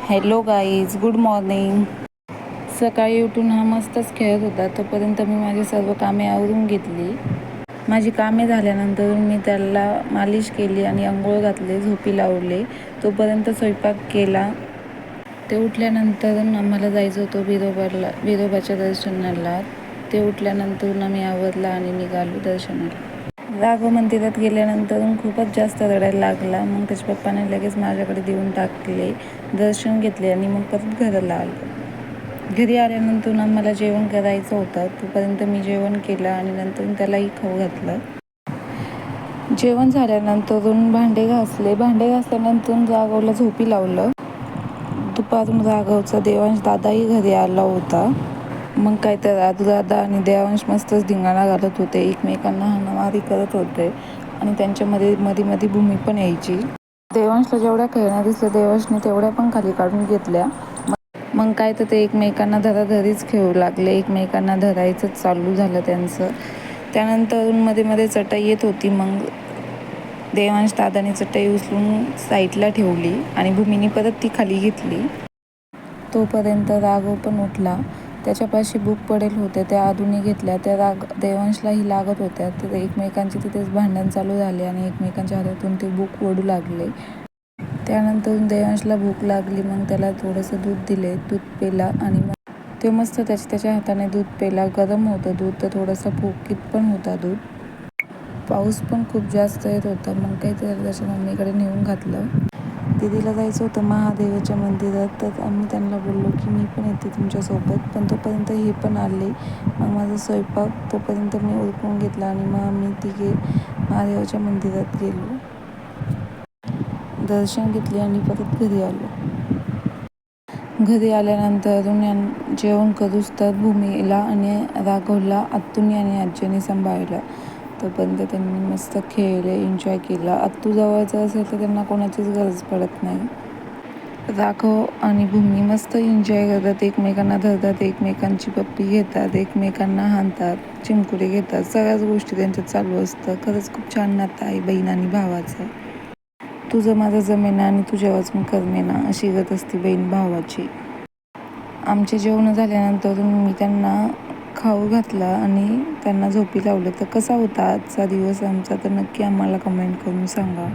Hello guys, good morning. सकाळी उठून हा मस्तच खेळत होता. तोपर्यंत मी माझी सर्व कामे आवरून घेतली. माझी कामे झाल्यानंतर मी त्याला मालिश केली आणि अंघोळ घातले, झोपी लावले. तोपर्यंत स्वयंपाक केला. ते उठल्यानंतर आम्हाला जायचं होतं बिरोबाच्या दर्शनाला. ते उठल्यानंतर आम्ही आवरला आणि निघालो दर्शनाला. राघव मंदिरात गेल्यानंतर खूपच जास्त रडायला लागला. मग त्याच्या पप्पाने लगेच माझ्याकडे देऊन टाकले, दर्शन घेतले आणि मग परत घराला आलो. घरी आल्यानंतर आम्हाला जेवण करायचं होतं. तोपर्यंत मी जेवण केलं आणि नंतर त्यालाही खाऊ घातलं. जेवण झाल्यानंतर भांडे घासल्यानंतर राघवला झोपी लावलं. दुपारून राघवचा देवांश दादाही घरी आला होता. मग काय तर दादा आणि देवांश मस्तच धिंगाणा घालत होते, एकमेकांना हाणामारी करत होते आणि त्यांच्यामध्ये मध्ये भूमी पण यायची. देवांशला जेवढ्या खेळण्या दिसल्या देवांशने तेवढ्या पण खाली काढून घेतल्या. मग काय तर ते एकमेकांना धराधरीच खेळू लागले, एकमेकांना धरायचंच चालू झालं त्यांचं. त्यानंतर मध्ये चटई येत होती. मग देवांश दादाने चटई उचलून साईडला ठेवली आणि भूमीने परत ती खाली घेतली. तोपर्यंत राघव पण उठला. त्याच्यापाशी बुक पडेल होते, त्या आधुनी घेतल्या. त्या देवांशलाही लागत होत्या. तर एकमेकांचे तिथेच भांडण चालू झाले आणि एकमेकांच्या हातातून ते बुक ओढू लागले. त्यानंतर देवांशला भूक लागली. मग त्याला थोडंसं दूध दिले, दूध पेला आणि मग ते मस्त त्याच्या हाताने दूध पेला. गरम होतं दूध, तर थोडंसं फुकीत पण होता दूध. पाऊस पण खूप जास्त येत होता. मग काही त्याच्या मम्मीकडे नेऊन घातलं. दीदीला जायचं होतं महादेवाच्या मंदिरात, तर आम्ही त्यांना बोललो की मी पण येते तुमच्यासोबत. पण तोपर्यंत हे पण आले. मग माझा स्वयंपाक तोपर्यंत मी उरकून घेतला आणि मग आम्ही तिघे महादेवाच्या मंदिरात गेलो. दर्शन घेतले आणि परत घरी आलो. घरी आल्यानंतर जेवण करूच तर भूमीला आणि राघवला आत्तूनी आणि आजीने सांभाळलं. तोपर्यंत त्यांनी मस्त खेळले, एन्जॉय केला. आत्तू जवळचं असेल तर त्यांना कोणाचीच गरज पडत नाही. राघव आणि भूमी मस्त एन्जॉय करतात, एकमेकांना धरतात, एकमेकांची पप्पी घेतात, एकमेकांना हाणतात, चिमकुले घेतात. सगळ्याच गोष्टी त्यांच्यात चालू असतं. खरंच खूप छान नातं आहे बहीण आणि भावाचं. तुझं माझं जमेना आणि तुझ्यावाच मी करमेना, अशी गत असते बहीण भावाची. आमचे जेवण झाल्यानंतर मी त्यांना खाऊ घातला आणि त्यांना झोपी लावलं. तर कसा होता आजचा दिवस आमचा, तर नक्की आम्हाला कमेंट करून सांगा.